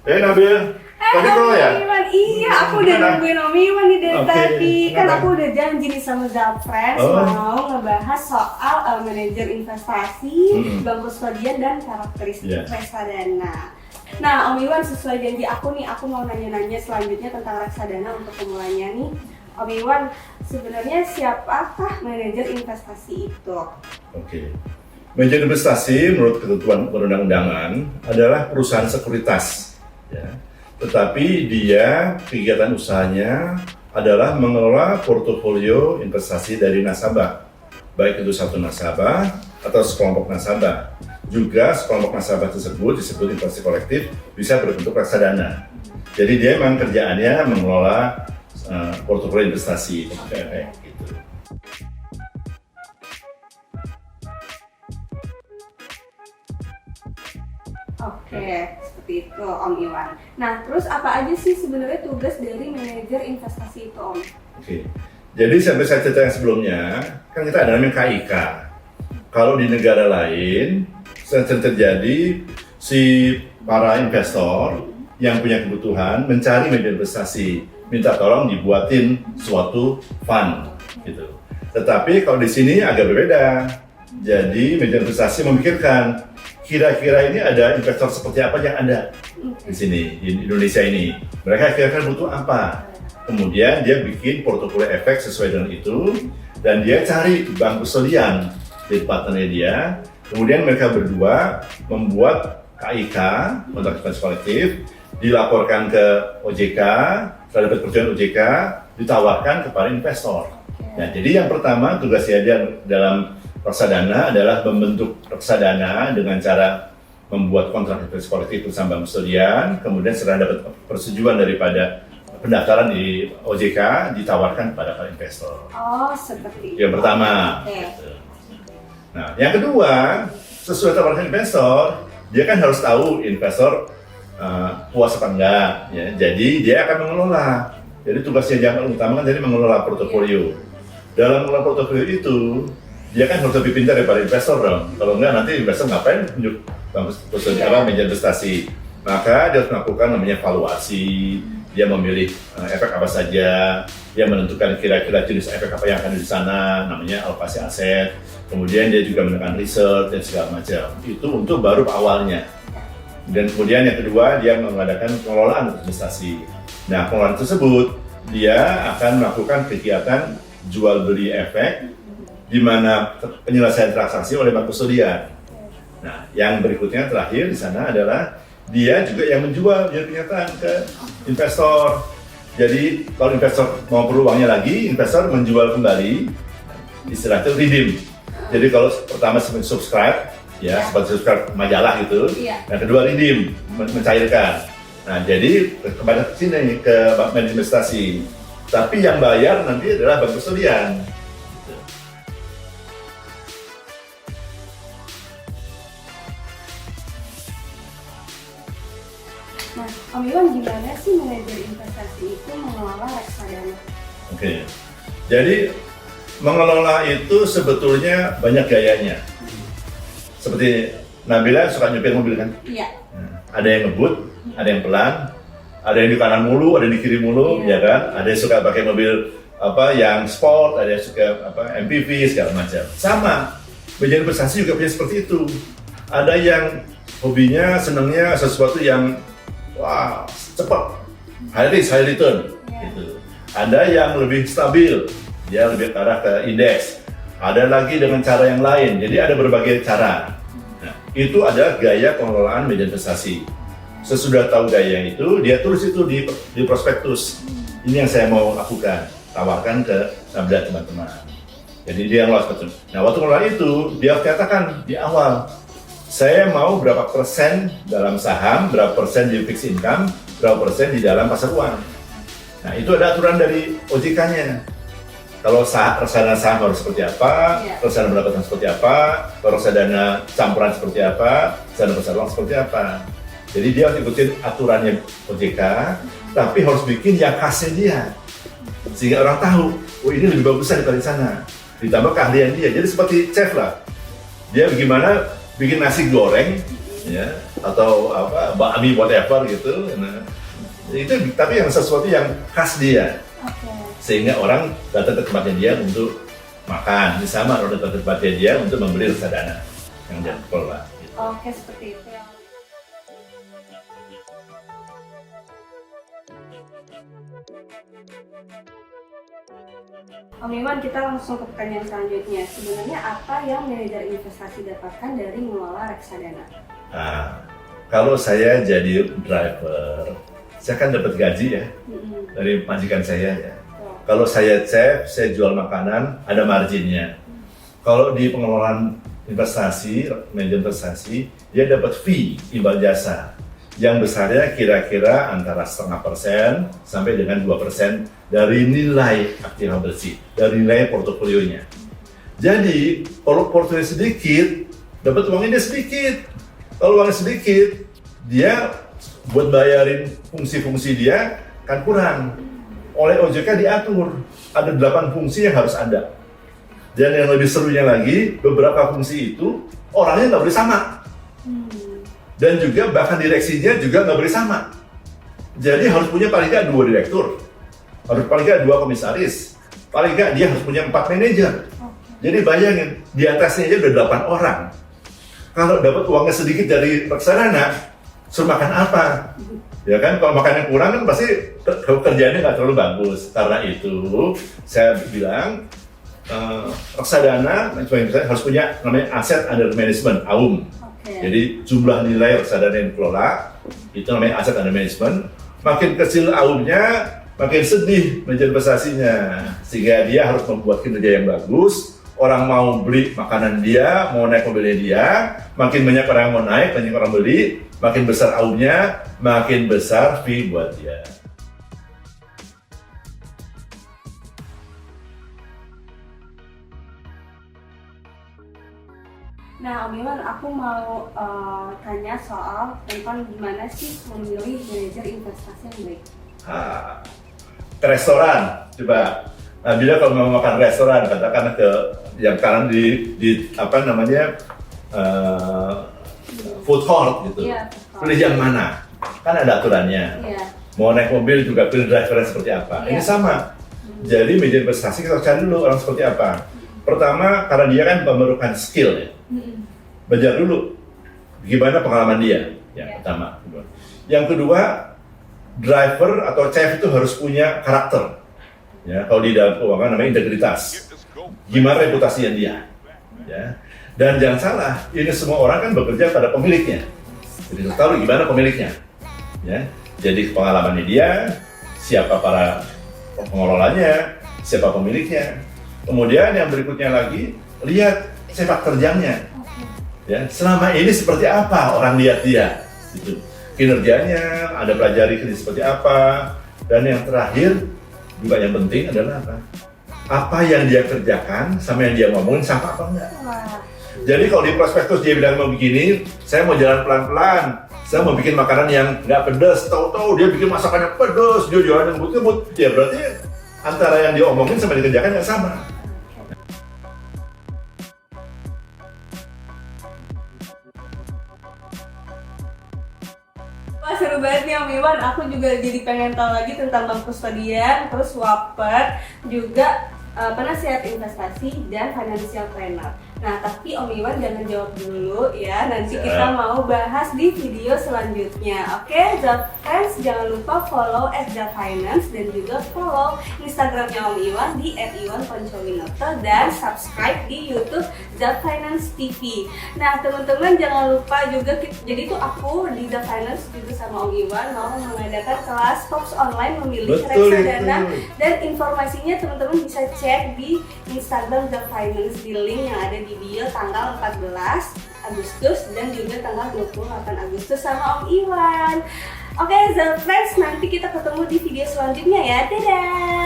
Nabil, tadi call ya? Om Iwan, iya aku udah Gimana? nungguin Om Iwan nih dari Oke, tadi. Kan kenapa? aku udah janji nih sama Zafres Oh. mau ngebahas soal manajer investasi, bank kustodian dan karakteristik Iya. reksadana. Nah Om Iwan, sesuai janji aku nih, aku mau nanya-nanya selanjutnya tentang reksadana untuk pemulanya nih. Om Iwan, sebenarnya siapakah manajer investasi itu? Oke. Manajer investasi menurut ketentuan perundang-undangan adalah perusahaan sekuritas, ya. Tetapi dia kegiatan usahanya adalah mengelola portofolio investasi dari nasabah, baik itu satu nasabah atau sekelompok nasabah. Juga sekelompok nasabah tersebut disebut investasi kolektif, bisa berbentuk reksadana. Jadi dia memang kerjaannya mengelola portofolio investasi gitu. Oke, seperti itu Om Iwan. Nah, terus apa aja sih sebenarnya tugas dari manajer investasi itu Om? Oke. Jadi sampai saya cerita yang sebelumnya, kan kita ada namanya KIK. Kalau di negara lain, sering terjadi si para investor yang punya kebutuhan mencari manajer investasi, minta tolong dibuatin suatu fund gitu. Tetapi kalau di sini agak berbeda. Jadi manajer investasi memikirkan kira-kira ini ada investor seperti apa yang ada di sini di Indonesia ini. Mereka kira-kira butuh apa? Kemudian dia bikin portofolio efek sesuai dengan itu dan dia cari bank kustodian jadi partnernya dia. Kemudian mereka berdua membuat KIK, kontrak investasi kolektif, dilaporkan ke OJK, setelah dapat persetujuan OJK, ditawarkan kepada investor. Nah, jadi yang pertama tugasnya dia dalam reksadana adalah membentuk reksadana dengan cara membuat kontrak investasi kolektif bersama bank kustodian, kemudian setelah dapat persetujuan daripada pendaftaran di OJK ditawarkan kepada para investor. Oh, seperti itu. Yang pertama. Oke. Gitu. Nah, yang kedua, sesuai tawaran investor, dia kan harus tahu investor puas apa enggak, ya. Jadi dia akan mengelola. Jadi tugasnya yang utama kan jadi mengelola portofolio. Dalam mengelola portofolio itu, dia kan harus lebih pintar daripada investor dong. Kalau enggak nanti investor ngapain tunjuk bank kustodian manajer investasi. Maka dia harus melakukan namanya valuasi. Dia memilih efek apa saja, dia menentukan kira-kira jenis efek apa yang akan ada di sana, namanya alokasi aset. Kemudian dia juga melakukan research dan segala macam. Itu untuk baru awalnya. Dan kemudian yang kedua, dia mengadakan pengelolaan investasi. Nah, pengelolaan tersebut dia akan melakukan kegiatan jual beli efek, di mana penyelesaian transaksi oleh bank kustodian. Nah, yang berikutnya terakhir di sana adalah dia juga yang menjual dia pernyataan ke investor. Jadi kalau investor mau perlu uangnya lagi, investor menjual kembali, istilahnya redeem. Jadi kalau pertama subscribe, ya seperti subscribe majalah gitu. Yang kedua redeem, mencairkan. Nah jadi kepada sini ke bank manajer investasi. Tapi yang bayar nanti adalah bank kustodian. Nah, Om Iwan, gimana sih manajer investasi itu mengelola reksadana? Oke. Jadi mengelola itu sebetulnya banyak gayanya. Seperti Nabila suka nyupir mobil kan? Iya. Ada yang ngebut, ada yang pelan, ada yang di kanan mulu, ada yang di kiri mulu, ya kan? Ada yang suka pakai mobil yang sport, ada yang suka MPV segala macam. Sama, manajer investasi juga punya seperti itu. Ada yang hobinya, senangnya sesuatu yang wah cepat, high risk, high return. Gitu. Ada yang lebih stabil, dia lebih arah ke indeks. Ada lagi dengan cara yang lain, jadi ada berbagai cara. Nah, itu adalah gaya pengelolaan manajer investasi. Sesudah tahu gaya itu, dia tulis itu di prospektus. Ini yang saya mau lakukan, tawarkan ke Nabila teman-teman. Jadi dia ngelola seperti itu. Nah, waktu ngelola itu, dia katakan di awal, saya mau berapa persen dalam saham, berapa persen di fixed income, berapa persen di dalam pasar uang. Nah, itu ada aturan dari OJK-nya. Kalau reksadana saham harus seperti apa, reksadana pendapatan seperti apa, reksadana campuran seperti apa, reksadana pasar uang seperti apa. Jadi dia harus ikutin aturannya OJK, tapi harus bikin yang khasnya dia. Sehingga orang tahu, oh ini lebih bagus daripada di sana. Ditambah keahlian dia, jadi seperti chef lah. Dia bagaimana bikin nasi goreng ya, atau apa, bakmi whatever gitu. Nah, itu tapi yang sesuatu yang khas dia, sehingga orang datang ke tempatnya dia untuk makan. Ini sama orang datang ke tempatnya dia untuk membeli reksadana yang dia kelola. Gitu. Oke, seperti itu ya. Om Iwan, kita langsung ke pertanyaan selanjutnya. Sebenarnya apa yang manajer investasi dapatkan dari mengelola reksadana? Nah, kalau saya jadi driver, saya kan dapat gaji ya dari majikan saya ya. Kalau saya chef, saya jual makanan, ada marginnya. Kalau di pengelolaan investasi, manajer investasi, dia dapat fee imbal jasa yang besarnya kira-kira antara 0,5% sampai dengan 2% dari nilai aktiva bersih, dari nilai portofolionya. Jadi kalau portofolio sedikit, dapat uangnya dia sedikit. Kalau uangnya sedikit, dia buat bayarin fungsi-fungsi dia kan kurang. Oleh OJK diatur, ada 8 fungsi yang harus ada. Dan yang lebih serunya lagi, beberapa fungsi itu orangnya nggak boleh sama. Dan juga bahkan direksinya juga nggak boleh sama. Jadi harus punya paling nggak 2 direktur, harus paling nggak 2 komisaris, paling nggak dia harus punya 4 manajer. Jadi bayangin, di atasnya aja udah 8 orang. Kalau dapat uangnya sedikit dari reksadana, suruh makan apa? Ya kan, kalau makan yang kurang kan pasti kerjaannya nggak terlalu bagus. Karena itu saya bilang reksadana harus punya namanya aset under management (AUM). Jadi jumlah nilai reksadana yang dikelola itu namanya aset under management. Makin kecil AUM-nya, makin sedih manajer investasinya, sehingga dia harus membuat kinerja yang bagus. Orang mau beli makanan dia, mau naik mobilnya dia, makin banyak orang mau naik, banyak orang beli, makin besar AUM-nya, makin besar fee buat dia. Nah, Om Iwan, aku mau tanya soal tentang gimana sih memilih manajer investasi yang baik. Ke restoran, coba. Nah, bila kalau mau makan restoran, katakan ke yang sekarang di apa namanya food court gitu. Iya, Pilih yang mana? Kan ada aturannya. Iya. Mau naik mobil juga pilih drivernya seperti apa. Iya. Ini sama. Jadi manajer investasi kita cari dulu orang seperti apa. Pertama, karena dia kan memerlukan skill ya. Belajar dulu gimana pengalaman dia. Yang pertama. Yang kedua, driver atau chef itu harus punya karakter. Ya, kalau di dalam keuangan namanya integritas. Gimana reputasinya dia? Ya. Dan jangan salah, ini semua orang kan bekerja pada pemiliknya. Jadi harus tahu gimana pemiliknya. Ya. Jadi pengalamannya dia, siapa para pengelolanya, siapa pemiliknya. Kemudian yang berikutnya lagi, lihat sepak terjangnya. Ya, selama ini seperti apa orang lihat dia? Gitu. Kinerjanya, ada pelajari kerja seperti apa. Dan yang terakhir, juga yang penting adalah apa? Apa yang dia kerjakan sama yang dia ngomongin sama apa enggak? Jadi kalau di prospektus dia bilang mau begini, saya mau jalan pelan-pelan, saya mau bikin makanan yang nggak pedas, tahu-tahu dia bikin masakannya pedas, dia jualan yang but-but, ya berarti antara yang dia omongin sama yang dikerjakan nggak sama. Wah, seru banget nih Om Iwan, aku juga jadi pengen tahu lagi tentang bank kustodian, terus wapper, juga penasihat investasi dan financial planner. Nah, tapi Om Iwan jangan jawab dulu ya, nanti kita mau bahas di video selanjutnya. Oke, Zap Friends, jangan lupa follow @zapfinance dan juga follow Instagramnya Om Iwan di @iwanponcowinoto dan subscribe di YouTube Zap Finance TV. Nah, teman-teman jangan lupa juga, jadi tuh aku di Zap Finance juga sama Om Iwan mau mengadakan kelas Talks online memilih reksadana, dan informasinya teman-teman bisa cek di Instagram Zap Finance di link yang ada di video tanggal 14 Agustus dan juga tanggal 28 Agustus sama Om Iwan. Oke, Zap Friends, nanti kita ketemu di video selanjutnya ya. Dadah!